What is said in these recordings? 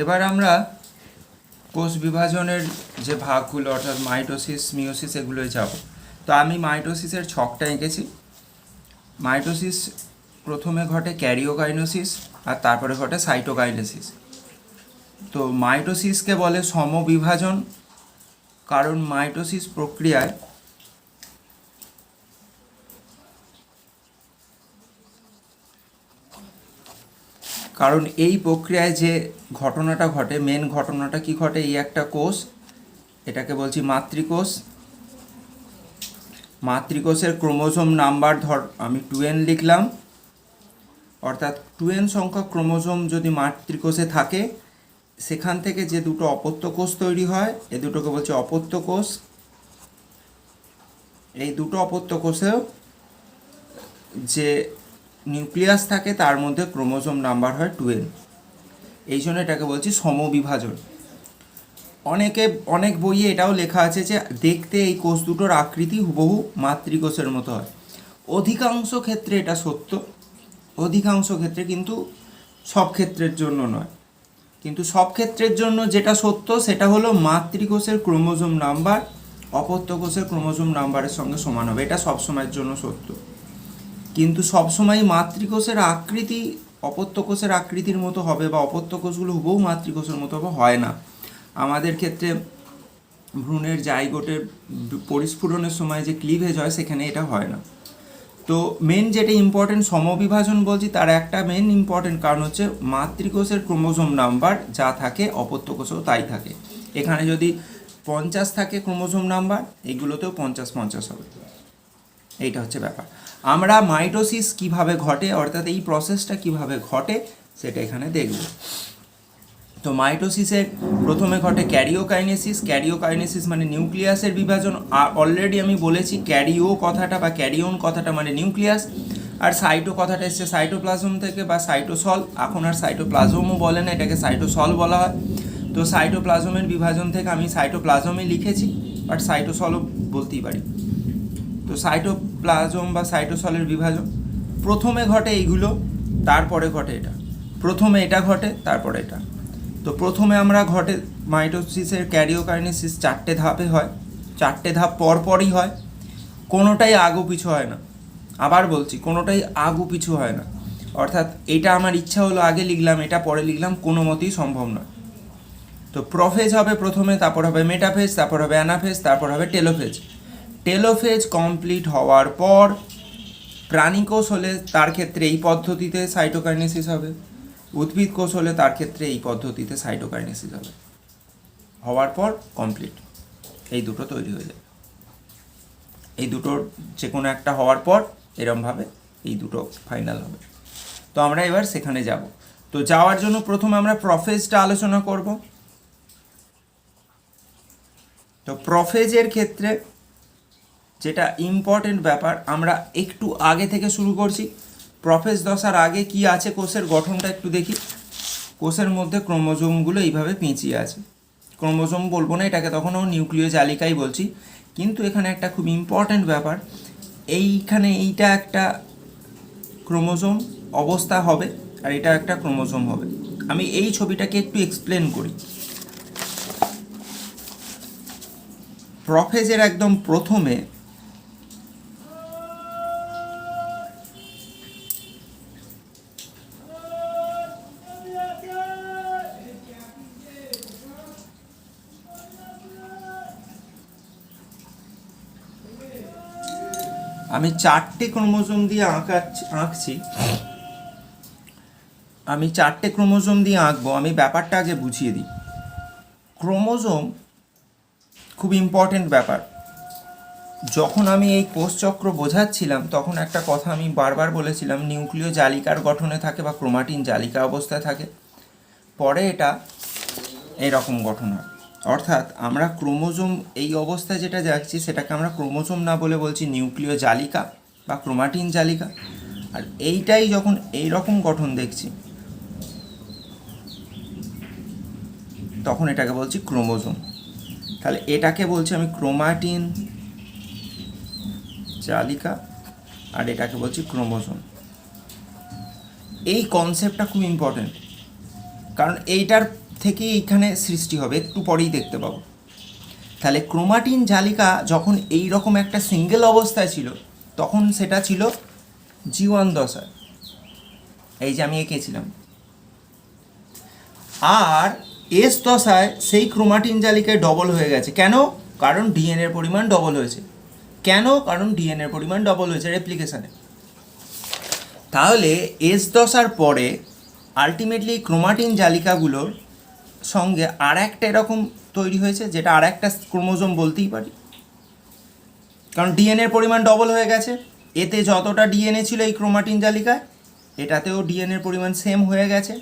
এবার আমরা কোষ বিভাজনের যে ভাগগুলো অর্থাৎ মাইটোসিস মিওসিস এগুলোয় যাব। তো আমি মাইটোসিসের ছকটা এঁকেছি। মাইটোসিস প্রথমে ঘটে ক্যারিওকাইনেসিস আর তারপরে ঘটে সাইটোকাইনেসিস। তো মাইটোসিসকে বলে সমবিভাজন, কারণ মাইটোসিস প্রক্রিয়ায় এই প্রক্রিয়ায় যে ঘটনাটা ঘটে, মেন ঘটনাটা কি ঘটে, এই একটা কোষ, এটাকে বলছি মাতৃকোষ। মাতৃকোষের ক্রোমোজোম নাম্বার ধর আমি 2n লিখলাম, অর্থাৎ 2n সংখ্যক ক্রোমোজোম যদি মাতৃকোষে থাকে, সেখান থেকে যে দুটো অপত্য কোষ তৈরি হয়, এ দুটোকে বলছে অপত্য কোষ। এই দুটো অপত্য কোষেও যে নিউক্লিয়াস থাকে তার মধ্যে ক্রোমোজোম নাম্বার হয় 2n। এই জন্য এটাকে বলছি সমবিভাজন। অনেক বইয়ে এটাও লেখা আছে যে দেখতে এই কোষ দুটোর আকৃতি হুবহু মাতৃকোষের মতো হয়। অধিকাংশ ক্ষেত্রে এটা সত্য, অধিকাংশ ক্ষেত্রে, কিন্তু সব ক্ষেত্রের জন্য নয়। কিন্তু সব ক্ষেত্রের জন্য যেটা সত্য সেটা হলো মাতৃকোষের ক্রোমোজোম নাম্বার অপত্য কোষের ক্রোমোজোম নাম্বারের সঙ্গে সমান হবে, এটা সবসময়ের জন্য সত্য। কিন্তু সবসময় মাতৃকোষের আকৃতি অপত্য কোষের আকৃতির মতো হবে বা অপত্য কোষগুলো হুবহু মাতৃকোষের মতো হবে হয় না। আমাদের ক্ষেত্রে ভ্রূণের জাইগোটের পরিস্ফুরণের সময় যে ক্লিভেজ হয় সেখানে এটা হয় না। তো মেন যেটা ইম্পর্টেন্ট সমবিভাজন বলছি, তার একটা মেন ইম্পর্টেন্ট কারণ হচ্ছে মাতৃকোষের ক্রোমোজোম নাম্বার যা থাকে অপত্য কোষেও তাই থাকে। এখানে যদি 50 থাকে ক্রোমোজোম নাম্বার, এগুলোতেও 50-50 হবে। এইটা হচ্ছে ব্যাপার। আমরা মাইটোসিস কিভাবে ঘটে, অর্থাৎ এই প্রসেসটা কিভাবে ঘটে সেটা এখানে দেখব। তো মাইটোসিসের প্রথমে ঘটে ক্যারিওকাইনেসিস। ক্যারিওকাইনেসিস মানে নিউক্লিয়াসের বিভাজন। আর অলরেডি আমি বলেছি ক্যারিও কথাটা বা ক্যারিওন কথাটা মানে নিউক্লিয়াস, আর সাইটো কথাটা এসছে সাইটোপ্লাজম থেকে বা সাইটোসল। এখন আর সাইটোপ্লাজমও বলে না, এটাকে সাইটোসল বলা হয়। তো সাইটোপ্লাজমের বিভাজন থেকে আমি সাইটোপ্লাজমে লিখেছি, বাট সাইটোসলও বলতেই পারি। তো সাইটোপ্লাজম বা সাইটোসলের বিভাজন প্রথমে ঘটে এইগুলো, তারপরে ঘটে এটা। প্রথমে এটা ঘটে, তারপরে এটা। তো প্রথমে আমরা ঘটে মাইটোসিসের ক্যারিওকাইনেসিস 4টে ধাপে হয়, 4টে ধাপ পরপরই হয়, কোনোটাই আগু পিছু হয় না। আবার বলছি, কোনোটাই আগু পিছু হয় না। অর্থাৎ এটা আমার ইচ্ছা হলো আগে লিখলাম, এটা পরে লিখলাম, কোনো মতেই সম্ভব নয়। তো প্রোফেজ হবে প্রথমে, তারপর হবে মেটাফেজ, তারপর হবে অ্যানাফেজ, তারপর হবে টেলোফেজ। টেলোফেজ কমপ্লিট হওয়ার পর প্রাণী কোষ হলে তার ক্ষেত্রে এই পদ্ধতিতে সাইটোকাইনেসিস হবে, উদ্ভিদ কোষ হলে তার ক্ষেত্রে এই পদ্ধতিতে সাইটোকাইনেসিস হবে। হওয়ার পর কমপ্লিট, এই দুটো তৈরি হয়ে যাবে। এই দুটোর যে কোনো একটা হওয়ার পর এরমভাবে এই দুটো ফাইনাল হবে। তো আমরা এবার সেখানে যাব। তো যাওয়ার জন্য প্রথমে আমরা প্রোফেজটা আলোচনা করব। তো প্রোফেজের ক্ষেত্রে যেটা ইম্পর্টেন্ট ব্যাপার, আমরা একটু আগে থেকে শুরু করছি। প্রোফেজ দশার আগে কি আছে কোষের গঠনটা একটু দেখি। কোষের মধ্যে ক্রোমোজোমগুলো এইভাবে পেঁচিয়ে আছে। ক্রোমোজোম বলবো না, এটাকে তখনও নিউক্লিয় জালিকাই বলছি। কিন্তু এখানে একটা খুব ইম্পর্টেন্ট ব্যাপার, এইখানে এইটা একটা ক্রোমোজোম অবস্থা হবে আর এটা একটা ক্রোমোজোম হবে। আমি এই ছবিটাকে একটু এক্সপ্লেন করি। প্রোফেজের একদম প্রথমে আমি 4টে ক্রোমোজোম দিয়ে আঁকছি। আমি 4টে ক্রোমোজোম দিয়ে আঁকবো। আমি ব্যাপারটা আগে বুঝিয়ে দিই। ক্রোমোজোম খুব ইম্পর্টেন্ট ব্যাপার। যখন আমি এই কোষচক্র বোঝাচ্ছিলাম তখন একটা কথা আমি বারবার বলেছিলাম, নিউক্লিয় জালিকার গঠনে থাকে বা ক্রোমাটিন জালিকা অবস্থায় থাকে, পরে এটা এরকম গঠন হয়। অর্থাৎ আমরা ক্রোমোজোম এই অবস্থায় যেটা দেখছি সেটাকে আমরা ক্রোমোজোম না বলে বলছি নিউক্লিয় জালিকা বা ক্রোমাটিন জালিকা। আর এইটাই যখন এই রকম গঠন দেখছি তখন এটাকে বলছি ক্রোমোজোম। তাহলে এটাকে বলছি আমি ক্রোমাটিন জালিকা আর এটাকে বলছি ক্রোমোজোম। এই কনসেপ্টটা খুব ইম্পর্টেন্ট, কারণ এইটার থেকে এইখানে সৃষ্টি হবে, একটু পরেই দেখতে পাবো। তাহলে ক্রোমাটিন জালিকা যখন এই রকম একটা সিঙ্গেল অবস্থায় ছিল তখন সেটা ছিল G1 দশায়, এই যে আমি এঁকেছিলাম। আর এস দশায় সেই ক্রোমাটিন জালিকায় ডবল হয়ে গেছে। কেন? কারণ ডিএনএর পরিমাণ ডবল হয়েছে। কেন? কারণ ডিএনএর পরিমাণ ডবল হয়েছে রেপ্লিকেশানে। তাহলে এস দশার পরে আলটিমেটলি ক্রোমাটিন জালিকাগুলোর সঙ্গে আর একটা এরকম তৈরি হয়েছে, যেটা আর একটা ক্রোমোজোম বলতেই পারি, কারণ ডিএনএর পরিমাণ ডবল হয়ে গেছে। এতে যতটা ডিএনএ ছিল এই ক্রোমাটিন জালিকায়, এটাতেও ডিএনএর পরিমাণ সেম হয়ে গেছে।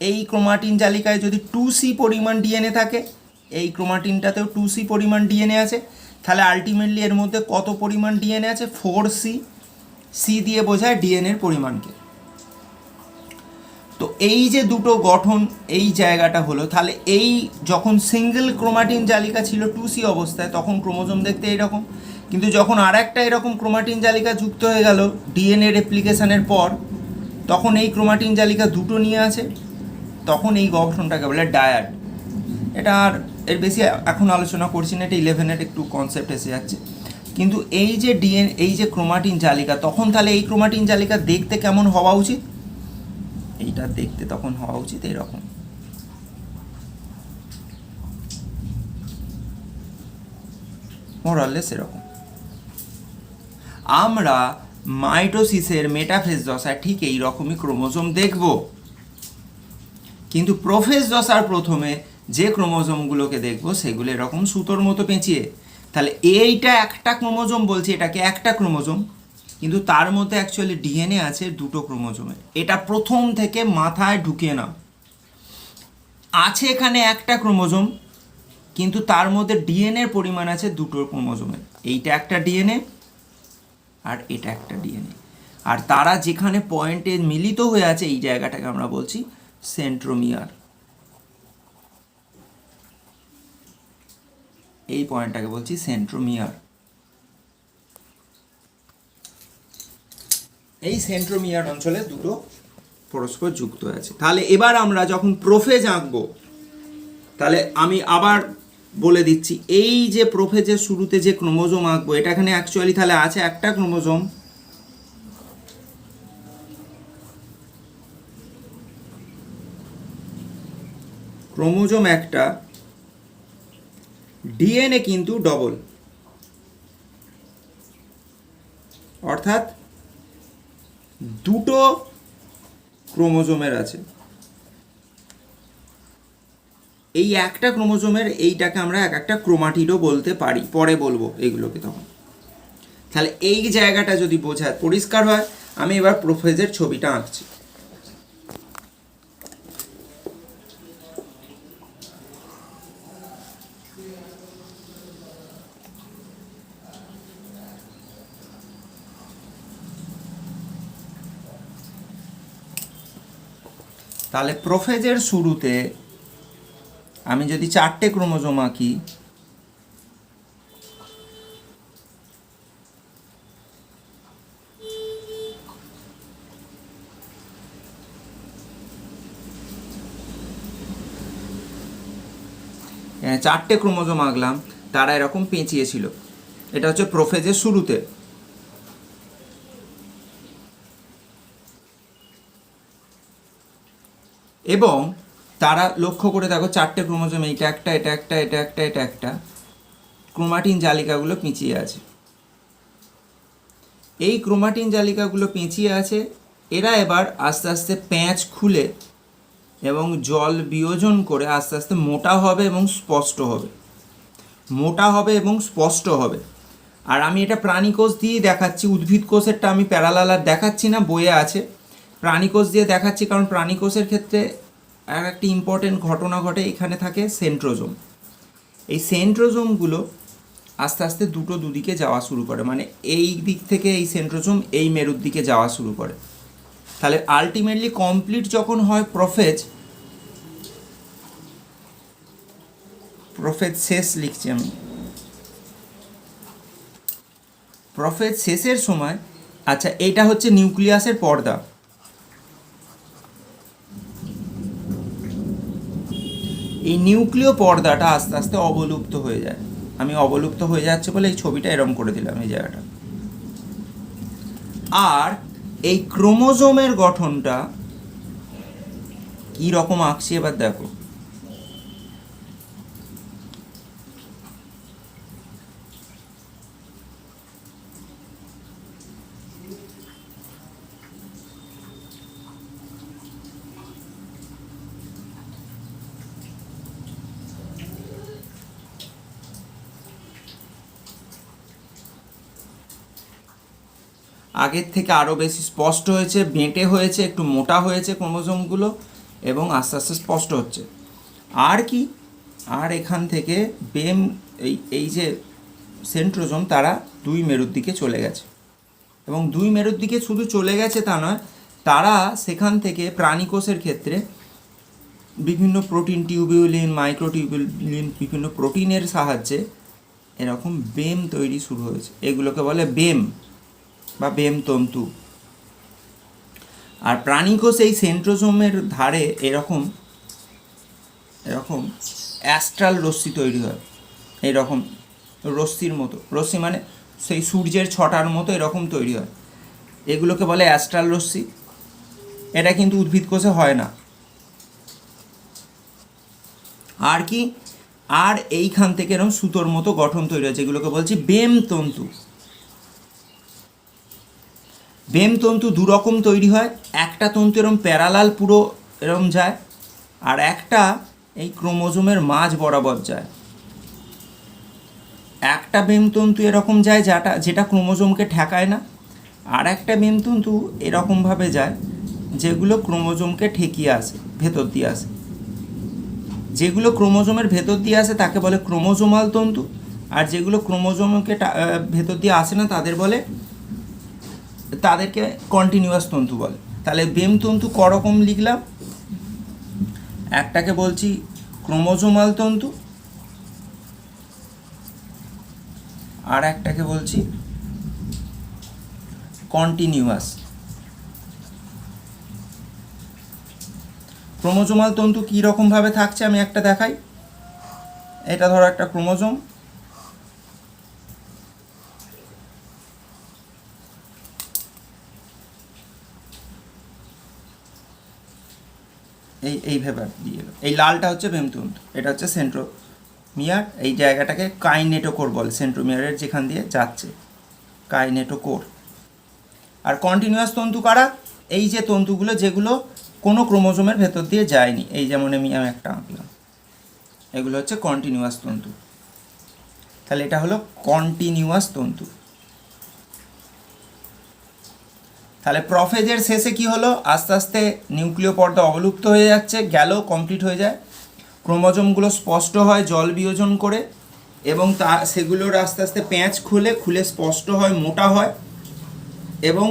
এই ক্রোমাটিন জালিকায় যদি 2C পরিমাণ ডিএনএ থাকে, এই ক্রোমাটিনটাতেও 2C পরিমাণ ডিএনএ আছে। তাহলে আলটিমেটলি এর মধ্যে কত পরিমাণ ডিএনএ আছে? 4C। সি দিয়ে বোঝায় ডিএনএর পরিমাণকে। তো এই যে দুটো গঠন এই জায়গাটা হলো। তাহলে এই যখন সিঙ্গেল ক্রোমাটিন জালিকা ছিল 2C অবস্থায় তখন ক্রোমোজোম দেখতে এইরকম, কিন্তু যখন আর একটা এরকম ক্রোমাটিন জালিকা যুক্ত হয়ে গেল ডিএনএ রেপ্লিকেশনের পর, তখন এই ক্রোমাটিন জালিকা দুটো নিয়ে আসে, তখন এই গঠনটাকে বলে ডায়াড। এটা আর এর বেশি এখন আলোচনা করছি না, এটা 11-এর একটু কনসেপ্ট এসে যাচ্ছে। কিন্তু এই যে এই যে ক্রোমাটিন জালিকা, তখন তাহলে এই ক্রোমাটিন জালিকা দেখতে কেমন হওয়া উচিত? এইটা দেখতে তখন হওয়া উচিত এরকম। মোরাললেস এরকম। আমরা মাইটোসিসের মেটাফেজ দশায় ঠিক এই রকমই ক্রোমোজোম দেখব, কিন্তু প্রোফেজ দশার প্রথমে যে ক্রোমোজোমগুলোকে দেখব সেগুলো এরকম সুতোর মতো পেঁচিয়ে। তাহলে এইটা একটা ক্রোমোজোম বলছি, এটাকে একটা ক্রোমোজোম, কিন্তু তার মধ্যে অ্যাকচুয়ালি ডিএনএ আছে দুটো ক্রোমোজোমের। এটা প্রথম থেকে মাথায় ঢুকিয়ে নাও। আছে এখানে একটা ক্রোমোজোম, কিন্তু তার মধ্যে ডিএনএর পরিমাণ আছে দুটো ক্রোমোজোমের। এইটা একটা ডিএনএ আর এটা একটা ডিএনএ, আর তারা যেখানে পয়েন্টে মিলিত হয়ে আছে এই জায়গাটাকে আমরা বলছি সেন্ট্রোমিয়ার। এই পয়েন্টটাকে বলছি সেন্ট্রোমিয়ার। এই সেন্ট্রোমিয়ার অঞ্চলে দুটো পরস্পর যুক্ত আছে। তাহলে এবার আমরা যখন প্রোফেজ আঁকবো, তাহলে আমি আবার বলে দিচ্ছি, এই যে প্রোফেজের শুরুতে যে ক্রোমোজোম আঁকবো, এটা এখানে অ্যাকচুয়ালি তাহলে আছে একটা ক্রোমোজোম, ক্রোমোজোম একটা, ডিএনএ কিন্তু ডবল, অর্থাৎ দুটো ক্রোমোজোমের আছে। এই একটা ক্রোমোজোমের এইটাকে আমরা এক একটা ক্রোমাটিডও বলতে পারি, পরে বলবো এইগুলোকে তখন। তাহলে এই জায়গাটা যদি বোঝায় পরিষ্কার হয়, আমি এবার প্রোফেজের ছবিটা আঁকছি। তাহলে প্রোফেজের শুরুতে আমি যদি 4টে ক্রোমোজোম আঁকি, এখানে 4টে ক্রোমোজোম আঁকলাম, তারা এরকম পেঁচিয়েছিল। এটা হচ্ছে প্রোফেজের শুরুতে। এবং তারা লক্ষ্য করে দেখো 4টে ক্রোমোজোম, এইটা একটা, এটা একটা, এটা একটা, এটা একটা, ক্রোমাটিন জালিকাগুলো পেঁচিয়ে আছে। এই ক্রোমাটিন জালিকাগুলো পেঁচিয়ে আছে, এরা এবার আস্তে আস্তে প্যাঁচ খুলে এবং জল বিয়োজন করে আস্তে আস্তে মোটা হবে এবং স্পষ্ট হবে, মোটা হবে এবং স্পষ্ট হবে। আর আমি এটা প্রাণীকোষ দিয়েই দেখাচ্ছি, উদ্ভিদ কোষেরটা আমি প্যারালাল আর দেখাচ্ছি না, বইয়ে আছে। প্রাণীকোষ দিয়ে দেখাচ্ছি কারণ প্রাণীকোষের ক্ষেত্রে আর একটি ইম্পর্টেন্ট ঘটনা ঘটে, এখানে থাকে সেন্ট্রোজোম। এই সেন্ট্রোজোমগুলো আস্তে আস্তে দুটো দুদিকে যাওয়া শুরু করে, মানে এই দিক থেকে এই সেন্ট্রোজোম এই মেরুর দিকে যাওয়া শুরু করে। তাহলে আলটিমেটলি কমপ্লিট যখন হয় প্রোফেজ, প্রোফেজ শেষ লিখছি আমি, প্রোফেজ শেষের সময়, আচ্ছা এইটা হচ্ছে নিউক্লিয়াসের পর্দা। এই নিউক্লিয় পর্দাটা আস্তে আস্তে অবলুপ্ত হয়ে যায়। আমি অবলুপ্ত হয়ে যাচ্ছে বলে এই ছবিটা এরম করে দিলাম এই জায়গাটা। আর এই ক্রোমোজোমের গঠনটা কি রকম আঁকছি এবার দেখো। আগের থেকে আরও বেশি স্পষ্ট হয়েছে, বেঁটে হয়েছে, একটু মোটা হয়েছে ক্রোমোজোমগুলো, এবং আস্তে আস্তে স্পষ্ট হচ্ছে। আর কি, আর এখান থেকে বেম এই যে সেন্ট্রোজোম তারা দুই মেরুর দিকে চলে গেছে, এবং দুই মেরুর দিকে শুধু চলে গেছে তা নয়, তারা সেখান থেকে প্রাণীকোষের ক্ষেত্রে বিভিন্ন প্রোটিন, টিউবিউলিন, মাইক্রোটিউবিউলিন, বিভিন্ন প্রোটিনের সাহায্যে এরকম বেম তৈরি শুরু হয়েছে। এগুলোকে বলে বেম বা বেম তন্তু। আর প্রাণীকোষ এই সেন্ট্রোজোমের ধারে এরকম এরকম অ্যাস্ট্রাল রশ্মি তৈরি হয়, এইরকম রশ্মির মতো, রশ্মি মানে সেই সূর্যের ছটার মতো এরকম তৈরি হয়, এগুলোকে বলে অ্যাস্ট্রাল রশ্মি। এটা কিন্তু উদ্ভিদ কোষে হয় না। আর কি, আর এইখান থেকে এরকম সুতোর মতো গঠন তৈরি হয়, যেগুলোকে বলছি বেম তন্তু। বেম তন্তু দুরকম তৈরি হয়, একটা তন্তু এরকম প্যারালাল পুরো এরকম যায়, আর একটা এই ক্রোমোজোমের মাঝ বরাবর যায়। একটা বেমতন্তু এরকম যায় যেটা ক্রোমোজোমকে ঠেকায় না, আর একটা বেমতন্তু এরকমভাবে যায় যেগুলো ক্রোমোজোমকে ঠেকিয়ে আসে, ভেতর দিয়ে আসে। যেগুলো ক্রোমোজোমের ভেতর দিয়ে আসে তাকে বলে ক্রোমোজোমাল তন্তু, আর যেগুলো ক্রোমোজোমকে ভেতর দিয়ে আসে না তাদেরকে কন্টিনিউয়াস তন্তু বলে। তাহলে বেমতন্তু করকম লিখলাম, একটাকে বলছি ক্রোমোজোমাল তন্তু, আর একটাকে বলছি কন্টিনিউয়াস। ক্রোমোজোমাল তন্তু কী রকমভাবে থাকছে আমি একটা দেখাই। এটা ধরো একটা ক্রোমোজোম, এইভাবে দিয়ে এলো, এই লালটা হচ্ছে বেমতন্তু, এটা হচ্ছে সেন্ট্রোমিয়ার। এই জায়গাটাকে কাইনেটোকোর বলে, সেন্ট্রোমিয়ারের যেখান দিয়ে যাচ্ছে কাইনেটোকোর। আর কন্টিনিউয়াস তন্তু কারা? এই যে তন্তুগুলো যেগুলো কোনো ক্রোমোজোমের ভেতর দিয়ে যায়নি, এই যেমন আমি একটা আঁকলাম, এগুলো হচ্ছে কন্টিনিউয়াস তন্তু। তাহলে এটা হলো কন্টিনিউয়াস তন্তু। তাহলে প্রফেজের শেষে কি হলো, আস্তে আস্তে নিউক্লিয় পর্দা অবলুপ্ত হয়ে যাচ্ছে, কমপ্লিট হয়ে যায়, ক্রোমোজোমগুলো স্পষ্ট হয় জল বিয়োজন করে, এবং সেগুলোর আস্তে আস্তে প্যাঁচ খুলে স্পষ্ট হয়, মোটা হয়, এবং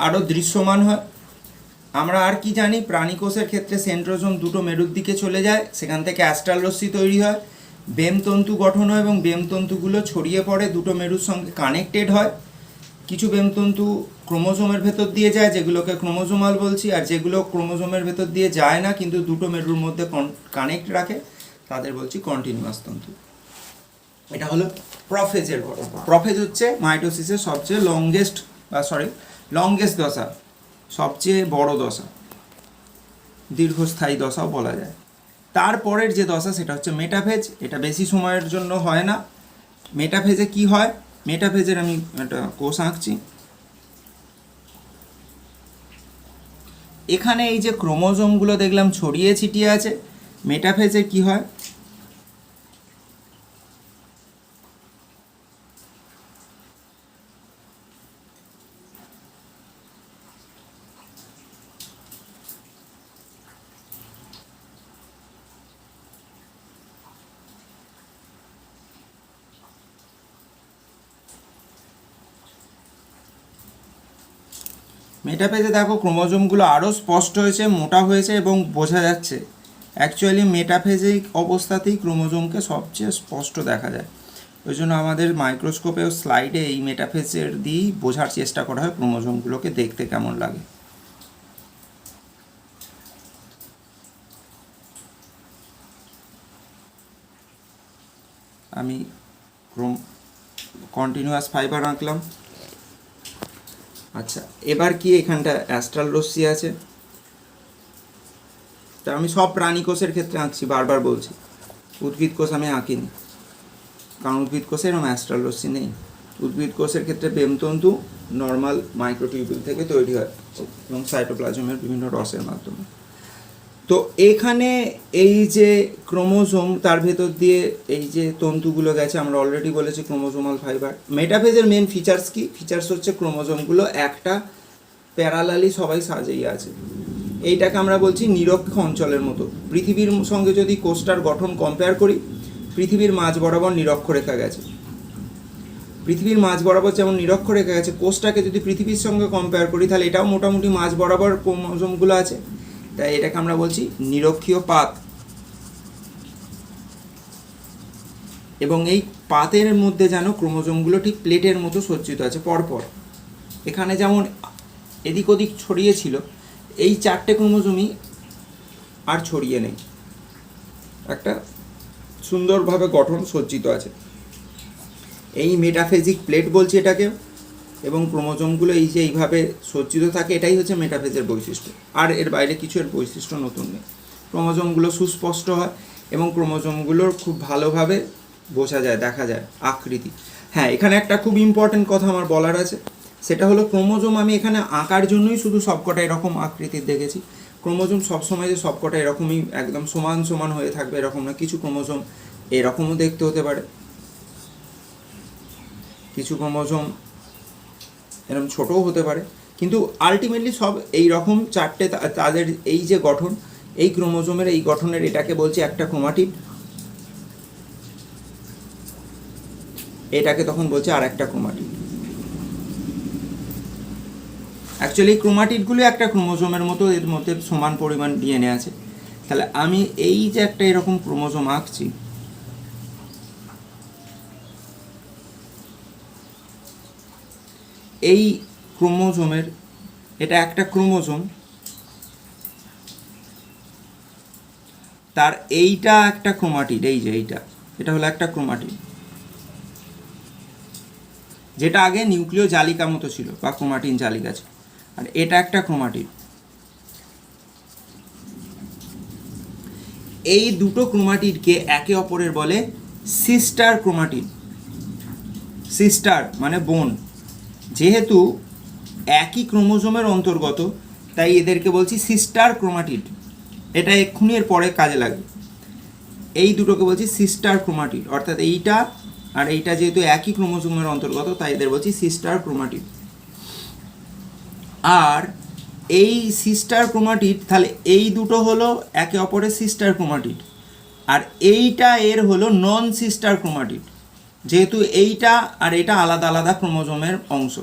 আরও দৃশ্যমান হয়। আমরা আর কি জানি, প্রাণীকোষের ক্ষেত্রে সেন্ট্রোজোম দুটো মেরুর দিকে চলে যায়, সেখান থেকে অ্যাস্ট্রাল রশ্মি তৈরি হয়, বেমতন্তু গঠন হয়, এবং বেমতন্তুগুলো ছড়িয়ে পড়ে দুটো মেরুর সঙ্গে কানেক্টেড হয়। কিছু বেমতন্তু ক্রোমোজোমের ভেতর দিয়ে যায়, যেগুলোকে ক্রোমোজোমাল বলছি, আর যেগুলো ক্রোমোজোমের ভেতর দিয়ে যায় না কিন্তু দুটো মেরুর মধ্যে কানেক্ট রাখে, তাদের বলছি কন্টিনিউয়াস তন্তু। এটা হলো প্রফেজের ঘটনা। প্রফেজ হচ্ছে মাইটোসিসের সবচেয়ে লংগেস্ট দশা, সবচেয়ে বড় দশা, দীর্ঘস্থায়ী দশাও বলা যায়। তারপরের যে দশা সেটা হচ্ছে মেটাফেজ। এটা বেশি সময়ের জন্য হয় না। মেটাফেজে কি হয়, মেটাফেজের আমি একটা কোষ আঁকছি। এখানে এই যে ক্রোমোজোমগুলো দেখলাম ছড়িয়ে ছিটিয়ে আছে, মেটাফেজে কি হয়, মেটাফেজে দেখো ক্রোমোজোমগুলো আরও স্পষ্ট হয়েছে, মোটা হয়েছে, এবং বোঝা যাচ্ছে অ্যাকচুয়ালি মেটাফেজিক অবস্থাতেই ক্রোমোজোমকে সবচেয়ে স্পষ্ট দেখা যায়। ওই জন্য আমাদের মাইক্রোস্কোপে ও স্লাইডে এই মেটাফেজের দিয়েই বোঝার চেষ্টা করা হয় ক্রোমোজোমগুলোকে দেখতে কেমন লাগে। আমি কন্টিনিউয়াস ফাইবার আঁকলাম। আচ্ছা, এবার কি এখানটা অ্যাস্ট্রাল রশ্মি আছে, তা আমি সব প্রাণী কোষের ক্ষেত্রে আঁকছি, বারবার বলছি, উদ্ভিদ কোষ আমি আঁকিনি, কারণ উদ্ভিদ কোষে এরকম অ্যাস্ট্রাল রশ্মি নেই। উদ্ভিদ কোষের ক্ষেত্রে বেমতন্তু নর্মাল মাইক্রোটিউবিউল থেকে তৈরি হয় এবং সাইটোপ্লাজমের বিভিন্ন রসের মাধ্যমে। তো এখানে এই যে ক্রোমোজোম, তার ভেতর দিয়ে এই যে তন্তুগুলো গেছে, আমরা অলরেডি বলেছি ক্রোমোজোমাল ফাইবার। মেটাফেজের মেন ফিচার্স কি? ফিচার্স হচ্ছে ক্রোমোজোমগুলো একটা প্যারালালি সবাই সাজিয়ে আছে। এইটাকে আমরা বলছি নিরক্ষ অঞ্চলের মতো। পৃথিবীর সঙ্গে যদি কোষটার গঠন কম্পেয়ার করি, পৃথিবীর মাঝ বরাবর নিরক্ষরেখা গেছে। পৃথিবীর মাঝ বরাবর যেমন নিরক্ষরেখা গেছে, কোষটাকে যদি পৃথিবীর সঙ্গে কম্পেয়ার করি তাহলে এটাও মোটামুটি মাঝ বরাবর ক্রোমোজোমগুলো আছে, তাই এটাকে আমরা বলছি নিরক্ষীয় পাত। এবং এই পাতের মধ্যে যেন ক্রোমোজোমগুলো ঠিক প্লেটের মতো সজ্জিত আছে পরপর। এখানে যেমন এদিক ওদিক ছড়িয়ে ছিল, এই 4টে ক্রোমোজোমই আর ছড়িয়ে নেই, একটা সুন্দরভাবে গঠন সজ্জিত আছে। এই মেটাফেজিক প্লেট বলছি এটাকে, এবং ক্রোমোজোমগুলো এই যে এইভাবে সজ্জিত থাকে, এটাই হচ্ছে মেটাফেজের বৈশিষ্ট্য। আর এর বাইরে কিছু এর বৈশিষ্ট্য নতুন নেই। ক্রোমোজোমগুলো সুস্পষ্ট হয় এবং ক্রোমোজোমগুলোর খুব ভালোভাবে বোঝা যায়, দেখা যায় আকৃতি। হ্যাঁ, এখানে একটা খুব ইম্পর্টেন্ট কথা আমার বলার আছে, সেটা হলো ক্রোমোজোম আমি এখানে আঁকার জন্যই শুধু সবকটা এরকম আকৃতির দেখেছি। ক্রোমোজোম সবসময় যে সবকটা এরকমই একদম সমান সমান হয়ে থাকবে এরকম না। কিছু ক্রোমোজোম এরকমও দেখতে হতে পারে, কিছু ক্রোমোজোম এরকম ছোটও হতে পারে, কিন্তু আলটিমেটলি সব এই রকম 4টে। তাদের এই যে গঠন, এই ক্রোমোজোমের এই গঠনের, এটাকে বলছি একটা ক্রোমাটিড, এটাকে তখন বলছে আর একটা ক্রোমাটিড। অ্যাকচুয়ালি এই ক্রোমাটিডগুলো একটা ক্রোমোজোমের মতো, এর মধ্যে সমান পরিমাণ ডিএনএ আছে। তাহলে আমি এই যে একটা এরকম ক্রোমোজোম আঁকছি, এই ক্রোমোজোমের, এটা একটা ক্রোমোজোম, তার এইটা একটা ক্রোমাটিড, এই যে এটা হলো একটা ক্রোমাটিড, যেটা আগে নিউক্লিয় জালিকা মতো ছিল বা ক্রোমাটিন জালিকা ছিল, আর এটা একটা ক্রোমাটিড। এই দুটো ক্রোমাটিডকে একে অপরের বলে সিস্টার ক্রোমাটিড। সিস্টার মানে বোন। যেহেতু একই ক্রোমোজোমের অন্তর্গত, তাই এদেরকে বলছি সিস্টার ক্রোমাটিড। এটা এক্ষুনি এর পরে কাজে লাগবে। এই দুটোকে বলছি সিস্টার ক্রোমাটিড, অর্থাৎ এইটা আর এইটা যেহেতু একই ক্রোমোজোমের অন্তর্গত, তাই এদের বলছি সিস্টার ক্রোমাটিড। আর এই সিস্টার ক্রোমাটিড, তাহলে এই দুটো হলো একে অপরের সিস্টার ক্রোমাটিড, আর এইটা এর হলো নন সিস্টার ক্রোমাটিড। যেহেতু এইটা আর এটা আলাদা আলাদা ক্রোমোজোমের অংশ,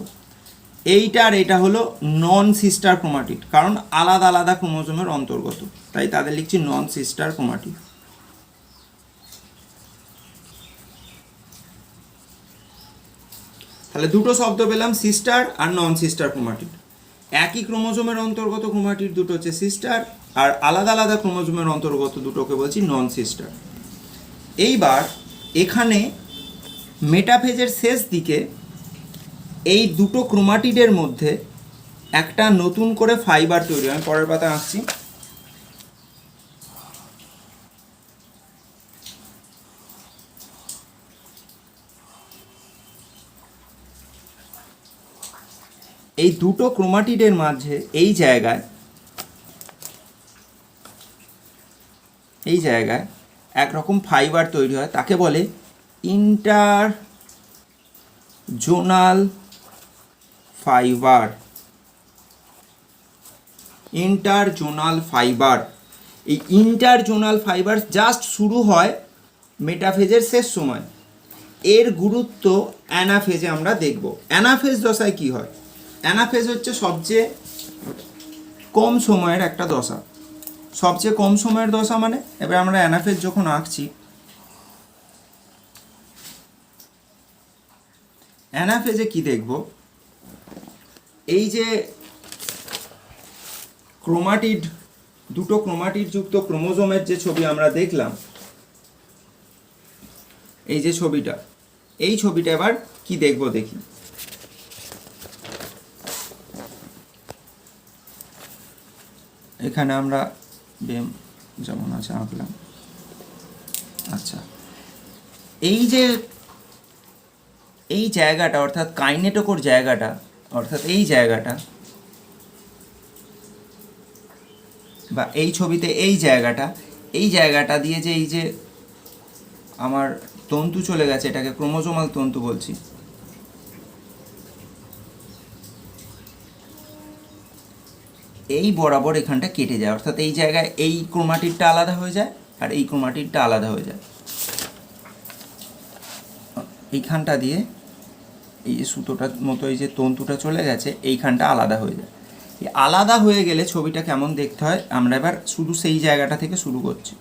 এইটা আর এটা হলো নন সিস্টার ক্রোমাটিড, কারণ আলাদা আলাদা ক্রোমোজোমের অন্তর্গত, তাই তাদের লিখছি নন সিস্টার ক্রোমাটিড। তাহলে দুটো শব্দ পেলাম, সিস্টার আর নন সিস্টার ক্রোমাটিড। একই ক্রোমোজোমের অন্তর্গত ক্রোমাটিড দুটো হচ্ছে সিস্টার, আর আলাদা আলাদা ক্রোমোজোমের অন্তর্গত দুটোকে বলছি নন সিস্টার। এইবার এখানে মেটাফেজের শেষ দিকে এই দুটো ক্রোমাটিডের মধ্যে একটা নতুন করে ফাইবার তৈরি হয়। আমি পরের পাতা আঁকছি। এই দুটো ক্রোমাটিডের মাঝে এই জায়গায় একরকম ফাইবার তৈরি হয়, তাকে বলে ইন্টারজোনাল ফাইবার। ইন্টারজোনাল ফাইবার, এই ইন্টারজোনাল ফাইবার জাস্ট শুরু হয় মেটাফেজের শেষ সময়। এর গুরুত্ব অ্যানাফেজে আমরা দেখব। অ্যানাফেজ দশায় কি হয়? অ্যানাফেজ হচ্ছে সবচেয়ে কম সময়ের একটা দশা। সবচেয়ে কম সময়ের দশা মানে, এবার আমরা অ্যানাফেজ যখন আঁকছি, অ্যানাফেজে কি দেখব? এই যে ক্রোমাটিড, দুটো ক্রোমাটিড যুক্ত ক্রোমোজোমের যে ছবি আমরা দেখলাম, এই যে ছবিটা, এই ছবিটা এবার কি দেখব দেখি। এখানে আমরা বেম যেমন আছে আঁকলাম। আচ্ছা, এই যে এই জায়গাটা অর্থাৎ কাইনেটোকোর জায়গাটা, অর্থাৎ এই জায়গাটা বা এই ছবিতে এই জায়গাটা দিয়ে যে এই যে আমার তন্তু চলে গেছে, এটাকে ক্রোমোজোমাল তন্তু বলছি। এই বরাবর এখানটা কেটে যায়, অর্থাৎ এই জায়গায় এই ক্রোমাটিডটা আলাদা হয়ে যায় আর এই ক্রোমাটিডটা আলাদা হয়ে যায়। এইখানটা দিয়ে এই যে সুতোটার মতো এই যে তন্তুটা চলে গেছে, এইখানটা আলাদা হয়ে যায়। এই আলাদা হয়ে গেলে ছবিটা কেমন দেখতে হয় আমরা এবার শুধু সেই জায়গাটা থেকে শুরু করছি।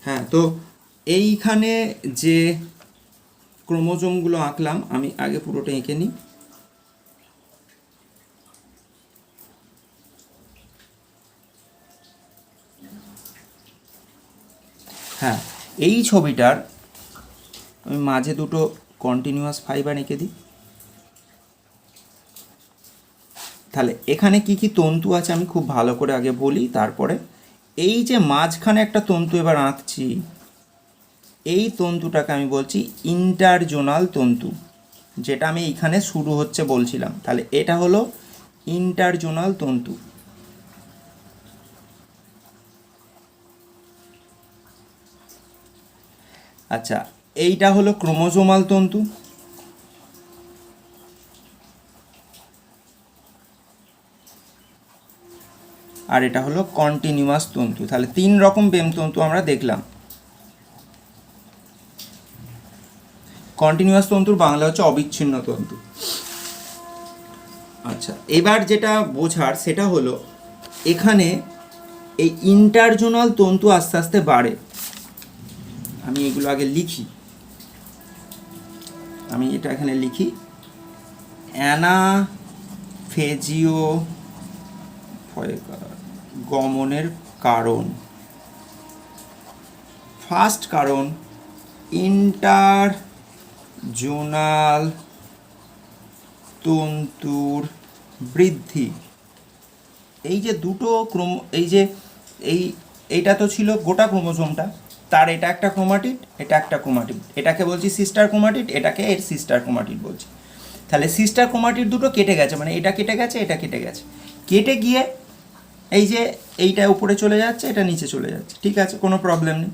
হ্যাঁ, তো এইখানে যে ক্রোমোজোমগুলো আঁকলাম, আমি আগে পুরোটা এঁকে নিই। হ্যাঁ, এই ছবিটার আমি মাঝে দুটো কন্টিনিউয়াস ফাইবার এঁকে দিই। তাহলে এখানে কি কি তন্তু আছে আমি খুব ভালো করে আগে বলি, তারপরে এই যে মাঝখানে একটা তন্তু এবার আঁকছি, এই তন্তুটাকে আমি বলছি ইন্টারজোনাল তন্তু, যেটা আমি এইখানে শুরু হচ্ছে বলছিলাম। তাহলে এটা হলো ইন্টারজোনাল তন্তু। আচ্ছা, এইটা হলো ক্রোমোজোমাল তন্তু। আর এটা হলো কন্টিনিউয়াস তন্তু। তাহলে 3 রকম বেম তন্তু আমরা দেখলাম। কন্টিনিউয়াস তন্তুর বাংলা হচ্ছে অবিচ্ছিন্ন তন্তু। আচ্ছা, এবার যেটা বোঝার সেটা হলো এখানে এই ইন্টারজোনাল তন্তু আস্তে আস্তে বাড়ে। আমি এগুলো আগে লিখি, আমি এটা এখানে লিখি। অ্যানাফেজিও গমনের কারণ, ফার্স্ট কারণ ইন্টারজোনাল তন্তুর বৃদ্ধি। এই যে দুটো এইটা তো ছিল গোটা ক্রোমোজোমটা, তার এটা একটা ক্রোমাটিড, এটা একটা ক্রোমাটিড, এটাকে বলছি সিস্টার ক্রোমাটিড, এটাকে এর সিস্টার ক্রোমাটিড বলছি। তাহলে সিস্টার ক্রোমাটিড দুটো কেটে গেছে, মানে এটা কেটে গেছে, এটা কেটে গেছে, কেটে গিয়ে এই যে এইটা উপরে চলে যাচ্ছে, এটা নিচে চলে যাচ্ছে, ঠিক আছে, কোনো প্রবলেম নেই।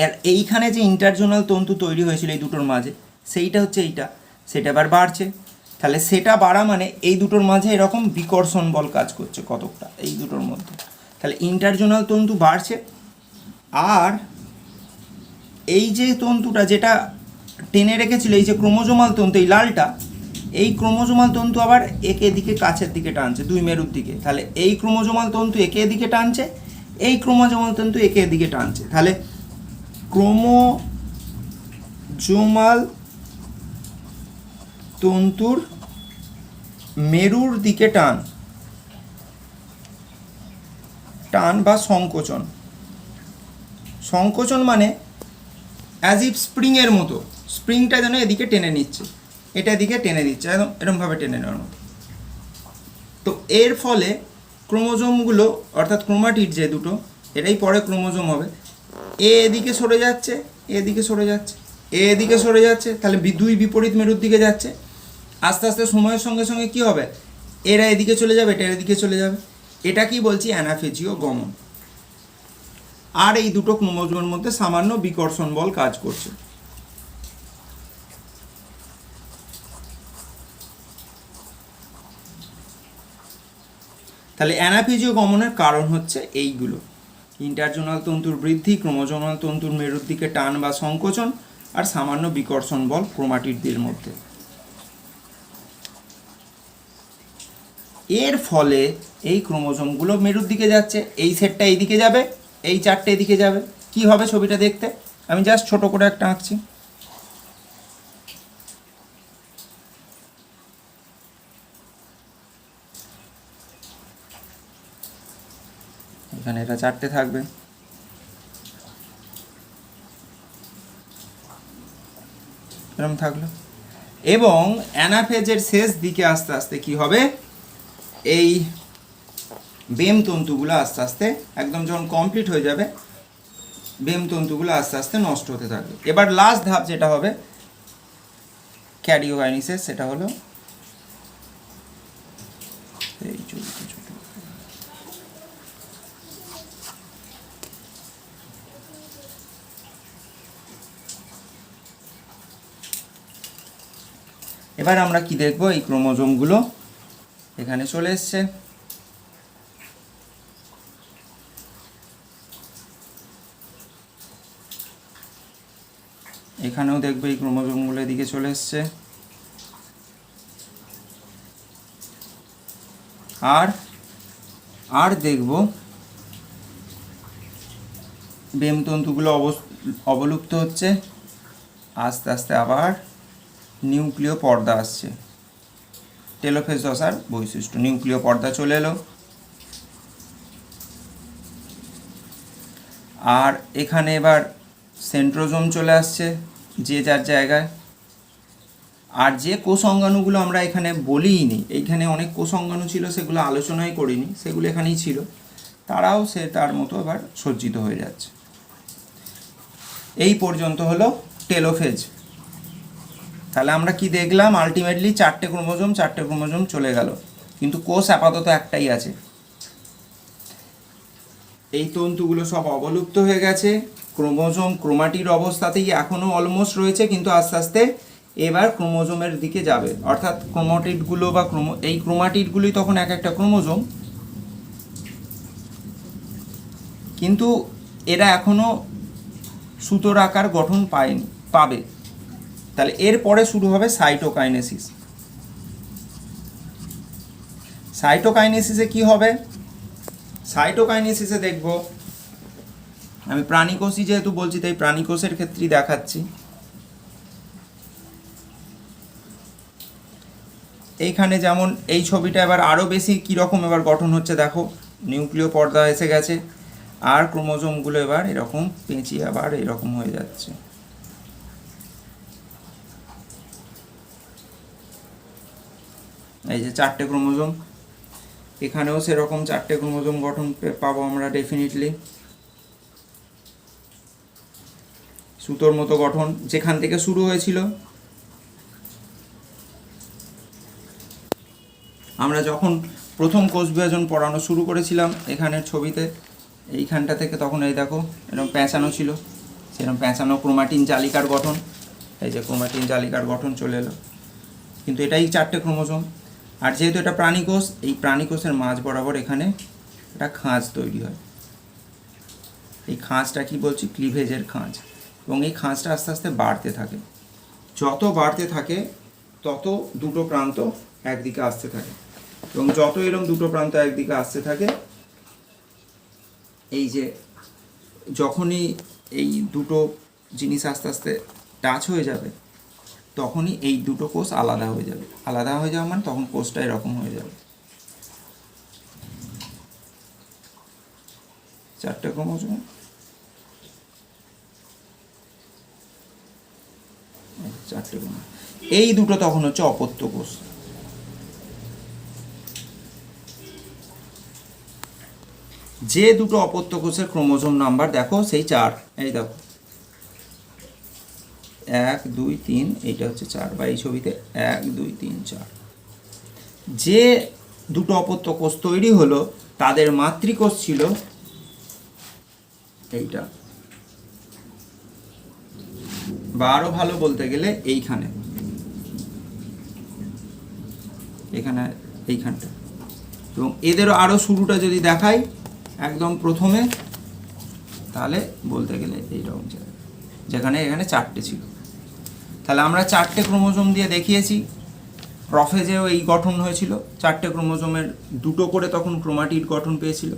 আর এইখানে যে ইন্টারজোনাল তন্তু তৈরি হয়েছিল এই দুটোর মাঝে, সেইটা হচ্ছে এইটা, সেটা আবার বাড়ছে। তাহলে সেটা বাড়া মানে এই দুটোর মাঝে এরকম বিকর্ষণ বল কাজ করছে কতকটা এই দুটোর মধ্যে। তাহলে ইন্টারজোনাল তন্তু বাড়ছে। আর এই যে তন্তুটা যেটা টেনে রেখেছিল এই যে ক্রোমোজোমাল তন্তু, এই লালটা, এই ক্রোমোজোমাল তন্তু আবার একে এদিকে কাছের দিকে টানছে, দুই মেরুর দিকে। তাহলে এই ক্রোমোজোমাল তন্তু একে এদিকে টানছে, এই ক্রোমোজোমাল তন্তু একে এদিকে টানছে। তাহলে ক্রোমোজোমাল তন্তুর মেরুর দিকে টান, টান বা সংকোচন। সংকোচন মানে অ্যাজ ইফ স্প্রিংয়ের মতো, স্প্রিংটা যেন এদিকে টেনে নিচ্ছে, এটা এদিকে টেনে নিচ্ছে, একদম এরকমভাবে টেনে নেওয়ার মতো। তো এর ফলে ক্রোমোজোমগুলো অর্থাৎ ক্রোমাটিড যে দুটো, এটাই পরে ক্রোমোজোম হবে, এদিকে সরে যাচ্ছে, এদিকে সরে যাচ্ছে, এদিকে সরে যাচ্ছে। তাহলে দুই বিপরীত মেরুর দিকে যাচ্ছে। আস্তে আস্তে সময়ের সঙ্গে সঙ্গে কী হবে, এরা এদিকে চলে যাবে, এটা এদিকে চলে যাবে। এটা কি বলছি, অ্যানাফেজিও গমন। আর এই দুটো ক্রোমোজোমের মধ্যে সামান্য বিকর্ষণ বল কাজ করছে। তাহলে অ্যানাফেজিও গমনের কারণ হচ্ছে এইগুলো। ইন্টারজোনাল তন্তুর বৃদ্ধি, ক্রোমোজোমাল তন্তুর মেরুর দিকে টান বা সংকোচন, আর সামান্য বিকর্ষণ বল ক্রোমাটিডদের মধ্যে। এর ফলে এই ক্রোমোজোমগুলো মেরুর দিকে যাচ্ছে, এই সেটটা এই দিকে যাবে, এই চারটে এদিকে যাবে। কি হবে ছবিটা দেখতে? আমি জাস্ট ছোট করে একটা আঁকছি। এখানে এটা চারটে থাকবে, এরকম থাকলো। এবং অ্যানাফেজের শেষ দিকে আস্তে আস্তে কি হবে, এই বেম তন্তুগুলো আস্তে আস্তে একদম যখন কমপ্লিট হয়ে যাবে, বেম তন্তুগুলো আস্তে আস্তে নষ্ট হতে থাকবে। এবার লাস্ট ধাপ যেটা হবে ক্যারিওকাইনেসিস, সেটা হলো এই এবার আমরা কি দেখব, এই ক্রোমোজোমগুলো এখানে চলে এসছে। এখানেও দেখবো এই ক্রোমোজোমগুলো এদিকে চলে এসছে। আর দেখব বেমতন্তুগুলো অবলুপ্ত হচ্ছে, আস্তে আস্তে আবার নিউক্লিয় পর্দা আসছে। টেলোফেজ দশার বৈশিষ্ট্য, নিউক্লিয় পর্দা চলে এলো। আর এখানে এবার সেন্ট্রোজোম চলে আসছে যে যার জায়গায়। আর যে কোষ অঙ্গাণুগুলো আমরা এখানে বলিনি, এইখানে অনেক কোষ অঙ্গাণু ছিল, সেগুলো আলোচনাই করিনি, সেগুলো এখানেই ছিল, তারাও সে তার মতো এবার সজ্জিত হয়ে যাচ্ছে। এই পর্যন্ত হলো টেলোফেজ। তাহলে আমরা কি দেখলাম, আলটিমেটলি চারটে ক্রোমোজোম চলে গেল, কিন্তু কোষ আপাতত একটাই আছে। এই তন্তুগুলো সব অবলুপ্ত হয়ে গেছে, ক্রোমোজোম ক্রোমাটিড অবস্থাতেই এখনও অলমোস্ট রয়েছে, কিন্তু আস্তে আস্তে এবার ক্রোমোজোমের দিকে যাবে। অর্থাৎ ক্রোমাটিডগুলো বা এই ক্রোমাটিডগুলোই তখন এক একটা ক্রোমোজোম, কিন্তু এরা এখনও সুতোর আকার গঠন পাবে। তাহলে এরপরে শুরু হবে সাইটোকাইনেসিস। সাইটোকাইনেসিসে কি হবে, সাইটোকাইনেসিসে দেখব, আমি প্রাণীকোষই যেহেতু বলছি তাই প্রাণীকোষের ক্ষেত্রেই দেখাচ্ছি। এইখানে যেমন এই ছবিটা এবার আরও বেশি কীরকম এবার গঠন হচ্ছে দেখো, নিউক্লিয় পর্দা এসে গেছে, আর ক্রোমোজোমগুলো এবার এরকম পেঁচিয়ে আবার এরকম হয়ে যাচ্ছে। এই যে চারটে ক্রোমোজোম, এখানেও সেরকম চারটে ক্রোমোজোম গঠন পাবো আমরা ডেফিনেটলি। সুতোর মতো গঠন যেখান থেকে শুরু হয়েছিল। আমরা যখন প্রথম কোষ বিভাজন পড়ানো শুরু করেছিলাম এখানের ছবিতে, এইখানটা থেকে তখন এই দেখো এরকম পেঁচানো ছিল, সেরকম পেঁচানো ক্রোমাটিন জালিকার গঠন। এই যে ক্রোমাটিন জালিকার গঠন চলে এলো, কিন্তু এটাই চারটে ক্রোমোজোম। আর যেহেতু এটা প্রাণীকোষ, এই প্রাণীকোষের মাঝ বরাবর এখানে একটা খাঁজ তৈরি হয়। এই খাঁজটা কি বলছি, ক্লিভেজের খাঁজ। এবং এই খাঁজটা আস্তে আস্তে বাড়তে থাকে, যত বাড়তে থাকে তত দুটো প্রান্ত একদিকে আসতে থাকে, এবং যত এরকম দুটো প্রান্ত একদিকে আসতে থাকে, এই যে যখনই এই দুটো জিনিস আস্তে আস্তে টাচ হয়ে যাবে, তখনই এই দুটো কোষ আলাদা হয়ে যাবে। আলাদা হয়ে যাওয়া মানে তখন কোষটা এরকম হয়ে যাবে। চারটে ক্রোমোজোম, চারটে ক্রোমোজোম, এই দুটো তখন হচ্ছে অপত্য কোষ। যে দুটো অপত্য কোষের ক্রোমোজোম নাম্বার দেখো সেই 4, এই দেখো 1 2 3, এইটা হচ্ছে 4, বা এই ছবিতে 1 2 3 4। যে দুটো অপত্য কোষ তৈরি হলো তাদের মাতৃকোষ ছিল এইটা, বা আরো ভালো বলতে গেলে এইখানে, এইখানটা। এবং এদেরও আরো শুরুটা যদি দেখাই, একদম প্রথমে তাহলে বলতে গেলে এইরকম জায়গায়, যেখানে এখানে 4টে ছিল। তাহলে আমরা 4টে ক্রোমোজোম দিয়ে দেখিয়েছি। প্রফেজেও এই গঠন হয়েছিল, 4টে ক্রোমোজোমের 2টো করে তখন ক্রোমাটিড গঠন পেয়েছিল।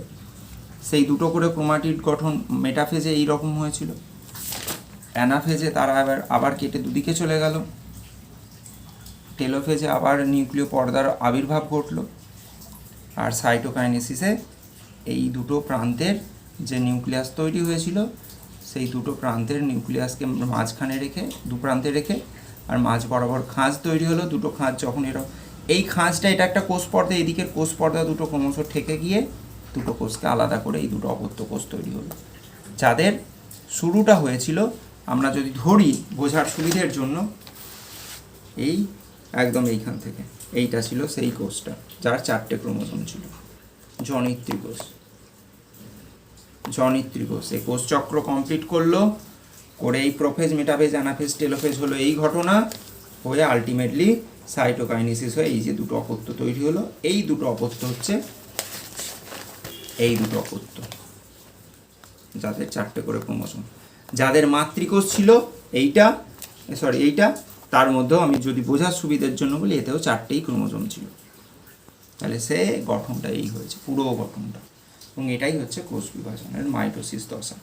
সেই 2টো করে ক্রোমাটিড গঠন মেটাফেজে এই রকম হয়েছিল। অ্যানাফেজে তারা আবার কেটে দুদিকে চলে গেল। টেলোফেজে আবার নিউক্লিয় পর্দার আবির্ভাব ঘটল। আর সাইটোকাইনেসিসে এই দুটো প্রান্তের যে নিউক্লিয়াস তৈরি হয়েছিল, সেই দুটো প্রান্তের নিউক্লিয়াসকে মাঝখানে রেখে, দু প্রান্তে রেখে, আর মাঝ বরাবর খাঁজ তৈরি হলো। দুটো খাঁজ যখন এই খাঁজটা, এটা একটা কোষ পর্দা, এদিকের কোষ পর্দা দুটো ক্রমশ ঠেকে গিয়ে দুটো কোষকে আলাদা করে এই দুটো অপত্য কোষ তৈরি হলো, যাদের শুরুটা হয়েছিল, আমরা যদি ধরি বোঝার সুবিধের জন্য, এই একদম এইখান থেকে এইটা ছিল সেই কোষটা, যার 4টে ক্রোমোজোম ছিল, জনিত্রী কোষ। জনিত্রী কোষ এই কোষ চক্র কমপ্লিট করলো, করে এই প্রোফেজ, মেটাফেজ, অ্যানাফেজ, টেলোফেজ হলো এই ঘটনা, হয়ে আলটিমেটলি সাইটোকাইনেসিস হয়ে এই যে দুটো অপত্য তৈরি হলো। এই দুটো অপত্য হচ্ছে এই দুটো অপত্য, যাদের 4টে করে ক্রোমোজোম। যাদের মাতৃকোষ ছিল এইটা, এইটা, তার মধ্যেও আমি যদি বোঝার সুবিধের জন্য বলি, এতেও 4টেই ক্রোমোজোম ছিল। তাহলে সে গঠনটা এই হয়েছে, পুরো গঠনটা। এবং এটাই হচ্ছে কোষ বিভাজনের মাইটোসিস দশা।